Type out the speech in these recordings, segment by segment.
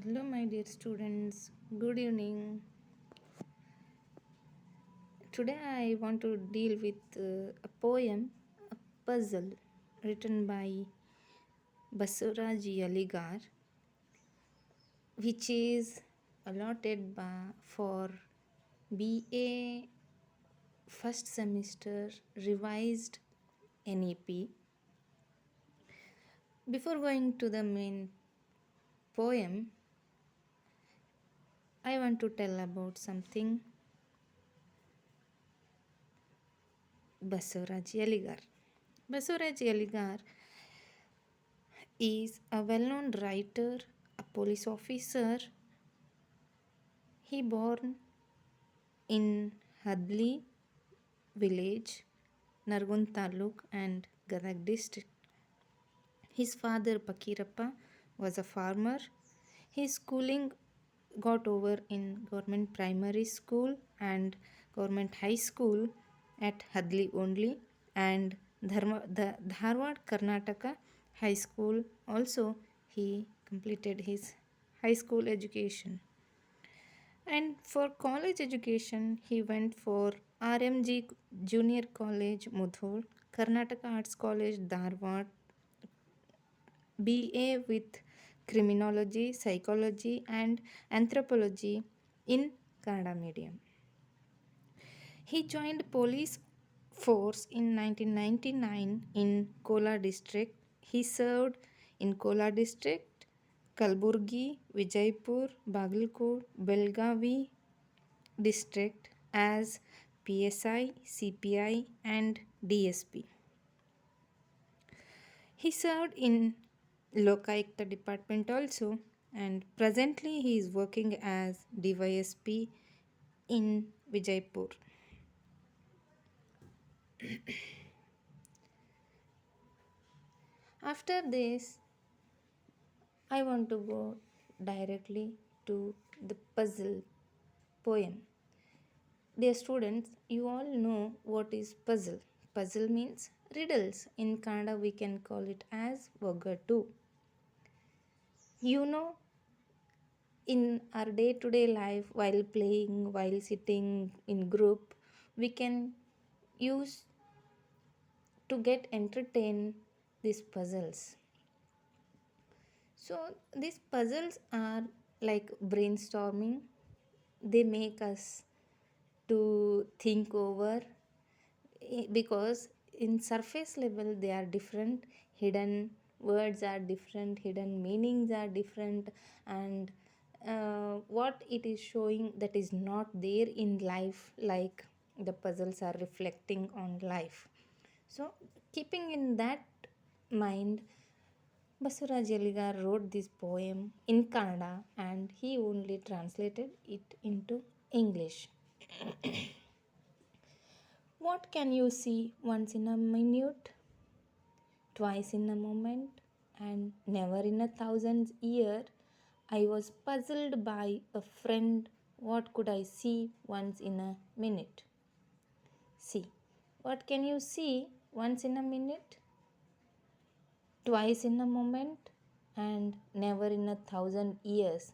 Hello, my dear students. Good evening. Today, I want to deal with a poem, a puzzle, written by Basuraj Aligar, which is allotted for BA first semester revised NEP. Before going to the main poem, I want to tell about something Basuraj Aligar. Basuraj Aligar is a well-known writer, a police officer. He born in Hadli village, Nargun Taluk and Gadag district. His father Pakirappa was a farmer. His schooling got over in government primary school and government high school at Hadli only, and the Dharwad Karnataka high school also he completed his high school education. And for college education, he went for RMG Junior College, Mudhol, Karnataka Arts College, Dharwad, BA with Criminology, Psychology, and Anthropology in Kannada medium. He joined police force in 1999 in Kola district. He served in Kola district, Kalburgi, Vijayapur, Bagalkot, Belgavi district as PSI, CPI, and DSP. He served in Lokayukta department also, and presently he is working as DYSP in Vijayapur. After this, I want to go directly to the puzzle poem. Dear students, you all know what is puzzle. Puzzle means riddles. In Kannada, we can call it as Vagattu. You know, in our day to day life, while playing, while sitting in group, we can use to get entertained these puzzles. So, these puzzles are like brainstorming, they make us to think over because in surface level they are different, hidden words are different, hidden meanings are different, and what it is showing that is not there in life, like the puzzles are reflecting on life. So keeping in that mind, Basuraj Aligar wrote this poem in Kannada and he only translated it into English. What can you see once in a minute, twice in a moment, and never in a thousand year? I was puzzled by a friend. What could I see once in a minute? See, what can you see once in a minute, twice in a moment, and never in a thousand years?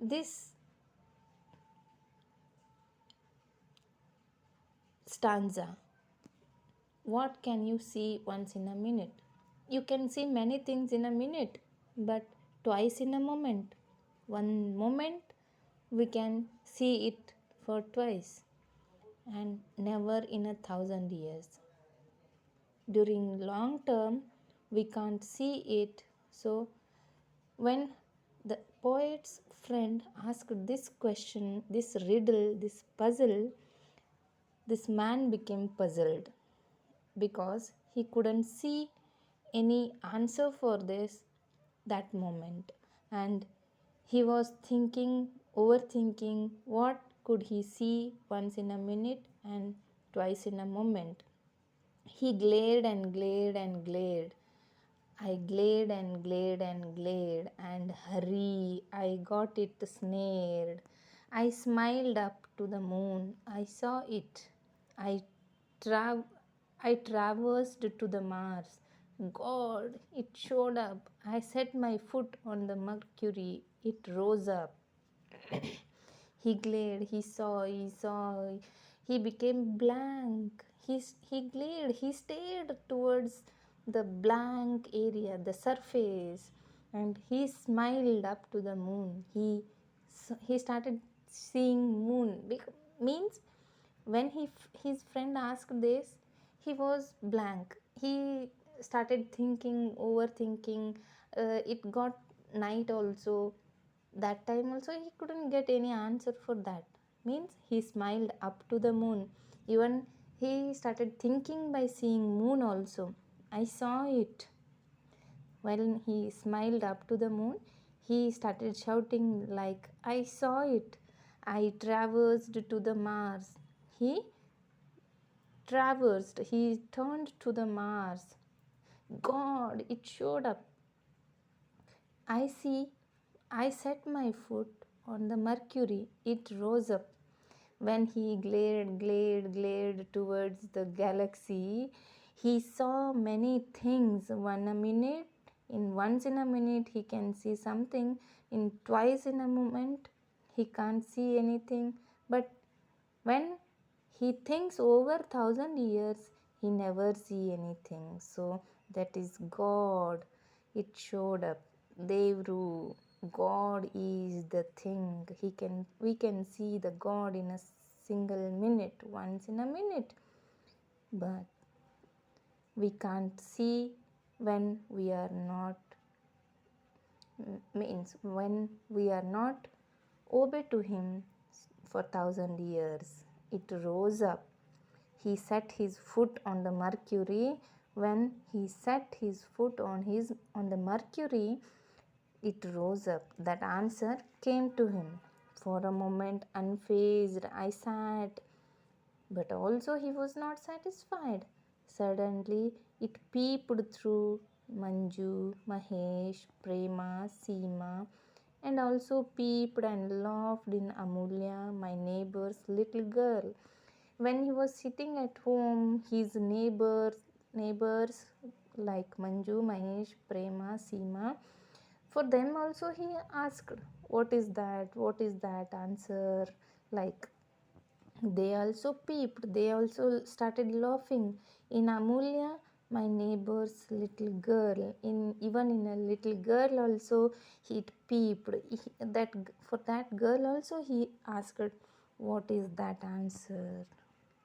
This stanza, what can you see once in a minute? You can see many things in a minute, but twice in a moment. One moment we can see it for twice, and never in a thousand years. During long term, we can't see it. So, when the poet's friend asked this question, this riddle, this puzzle, this man became puzzled because he couldn't see any answer for this that moment, and he was thinking, overthinking, what could he see once in a minute and twice in a moment. He glared and glared and glared. I glared and glared and glared, and hurry, I got it snared. I smiled up to the moon, I saw it. I, tra- I traversed to the Mars. God, it showed up. I set my foot on the mercury. It rose up. He glared, he saw, he became blank. He glared, he stared towards the blank area, the surface, and he smiled up to the moon. He started seeing moon. Means when his friend asked this, he was blank. He started thinking, overthinking. It got night also. That time also he couldn't get any answer for that. Means he smiled up to the moon. Even he started thinking by seeing moon also. I saw it. When he smiled up to the moon, he started shouting like, I saw it. I traversed to the Mars. He turned to the Mars. God, it showed up. I see, I set my foot on the Mercury. It rose up. When he glared towards the galaxy, he saw many things. Once in a minute, he can see something. In twice in a moment, he can't see anything. But when he thinks over 1,000 years, he never see anything. So that is God. It showed up. Devru. God is the thing. We can see the God in a single minute, once in a minute. But we can't see when we are not, means when we are not obey to him for 1,000 years. It rose up. He set his foot on the Mercury. When he set his foot on the Mercury, it rose up. That answer came to him. For a moment, unfazed, I sat. But also he was not satisfied. Suddenly, it peeped through Manju, Mahesh, Prema, Seema, and also peeped and laughed in Amulya, my neighbor's little girl. When he was sitting at home, his neighbors like Manju, Mahesh, Prema, Seema, for them also he asked, what is that? What is that answer? Like they also peeped, they also started laughing. In Amulya, my neighbor's little girl, even in a little girl also he peeped. For that girl also he asked, what is that answer?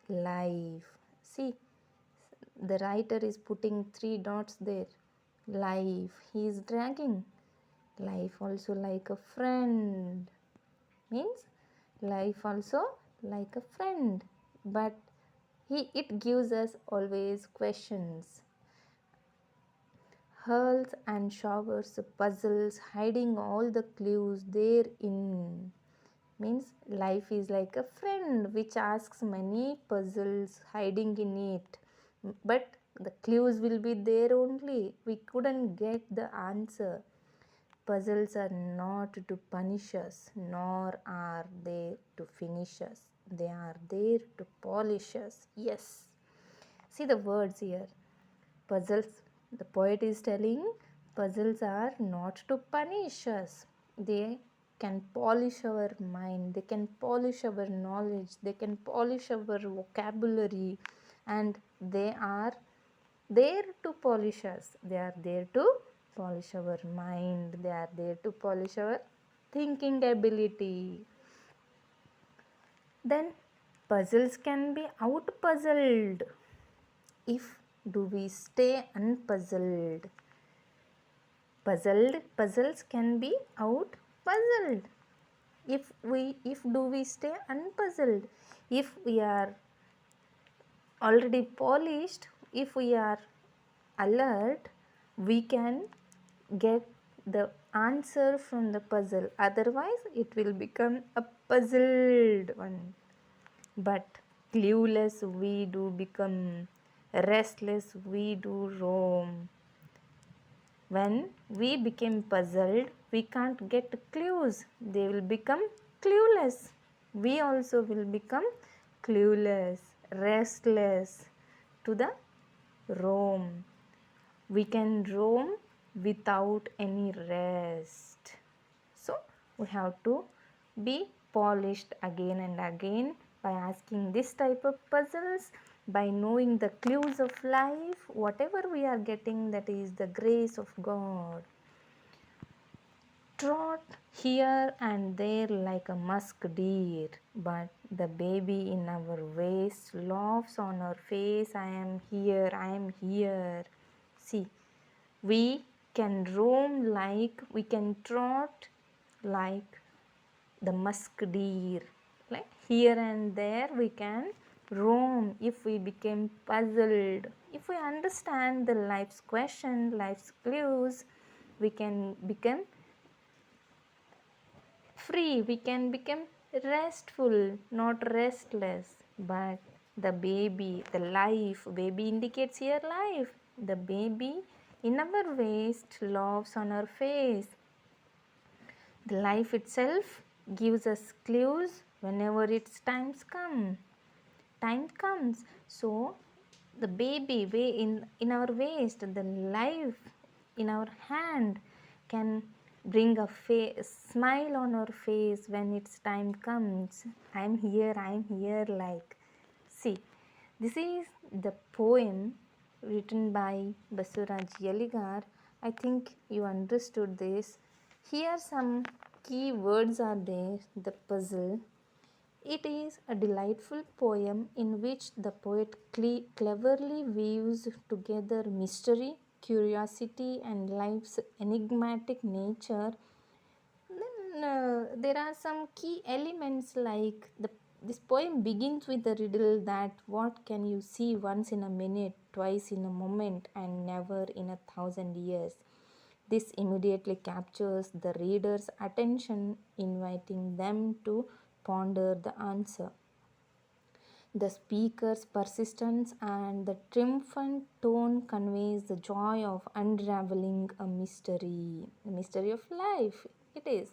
Life. See, the writer is putting 3 dots there. Life. He is dragging. Life also like a friend. Means life also like a friend. But it gives us always questions. Hurls and showers puzzles, hiding all the clues therein. Means life is like a friend which asks many puzzles hiding in it, but the clues will be there only. We couldn't get the answer. Puzzles are not to punish us, nor are they to finish us. They are there to polish us. Yes, see the words here. Puzzles, the poet is telling, puzzles are not to punish us. They can polish our mind, they can polish our knowledge, they can polish our vocabulary, and they are there to polish us. They are there to polish our mind, they are there to polish our thinking ability. Then puzzles can be out puzzled if do we stay unpuzzled. Puzzles can be out puzzled if do we stay unpuzzled. If we are already polished, if we are alert, we can get the answer from the puzzle. Otherwise it will become a puzzled one. But clueless we do become, restless we do roam. When we become puzzled, we can't get clues. They will become clueless. We also will become clueless, restless to the roam. We can roam without any rest. So we have to be polished again and again by asking this type of puzzles, by knowing the clues of life. Whatever we are getting, that is the grace of God. Trot here and there like a musk deer, but the baby in our waist laughs on our face. I am here, I am here. See, we can roam like, we can trot like the musk deer. Like here and there we can roam if we became puzzled. If we understand the life's question, life's clues, we can become free, we can become restful, not restless. But the baby, the life, baby indicates here life. The baby in our waist laughs on our face. The life itself gives us clues whenever its times come. Time comes. So the baby in our waist, the life in our hand can bring a smile on our face when its time comes. I'm here, like. See, this is the poem written by Basuraj Yaligar. I think you understood this. Here some key words are there, the puzzle. It is a delightful poem in which the poet cleverly weaves together mystery, curiosity, and life's enigmatic nature. Then there are some key elements like this poem begins with the riddle that what can you see once in a minute, twice in a moment, and never in 1,000 years. This immediately captures the reader's attention, inviting them to ponder the answer. The speaker's persistence and the triumphant tone conveys the joy of unraveling a mystery. The mystery of life, it is.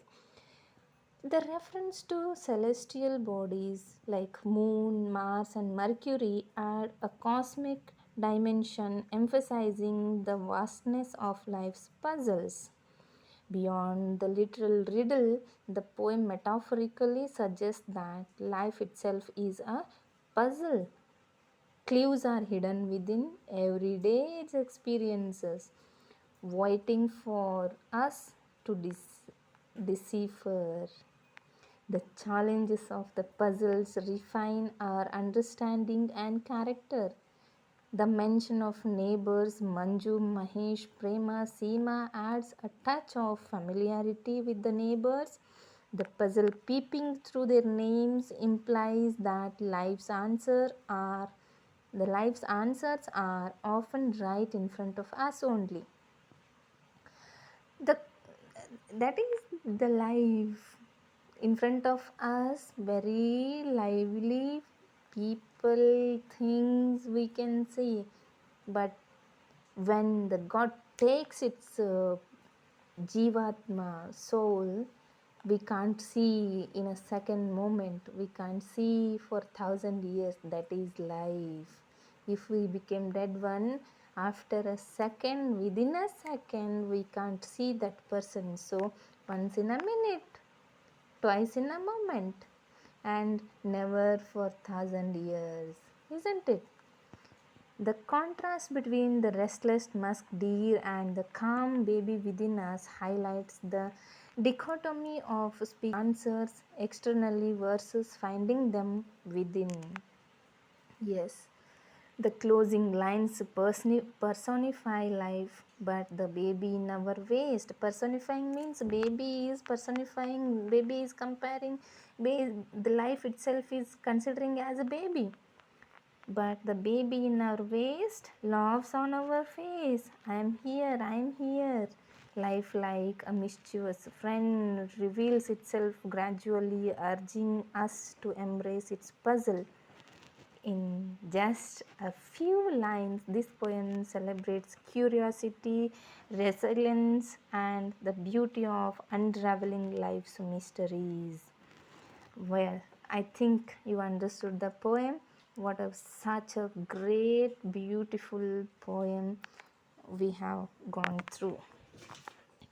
The reference to celestial bodies like Moon, Mars, and Mercury add a cosmic dimension, emphasizing the vastness of life's puzzles. Beyond the literal riddle, the poem metaphorically suggests that life itself is a puzzle. Clues are hidden within everyday experiences, waiting for us to decipher. The challenges of the puzzles refine our understanding and character. The mention of neighbors Manju, Mahesh, Prema, Seema adds a touch of familiarity with the neighbors. The puzzle peeping through their names implies that life's answers are often right in front of us only. The that is the life in front of us, very lively people, things we can see. But when the God takes its Jivatma soul, we can't see in a second moment, we can't see for 1,000 years. That is life. If we became dead one, after a second, within a second, we can't see that person. So once in a minute, twice in a moment, and never for 1,000 years, isn't it? The contrast between the restless musk deer and the calm baby within us highlights the dichotomy of speaking answers externally versus finding them within. Yes, the closing lines personify life, but the baby in our waist. Personifying means baby is personifying, baby is comparing, the life itself is considering as a baby. But the baby in our waist laughs on our face. I am here, I am here. Life, like a mischievous friend, reveals itself gradually, urging us to embrace its puzzle. In just a few lines, this poem celebrates curiosity, resilience, and the beauty of unraveling life's mysteries. Well, I think you understood the poem. What a such a great, beautiful poem. we have gone through.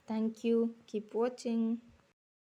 Thank you. Keep watching.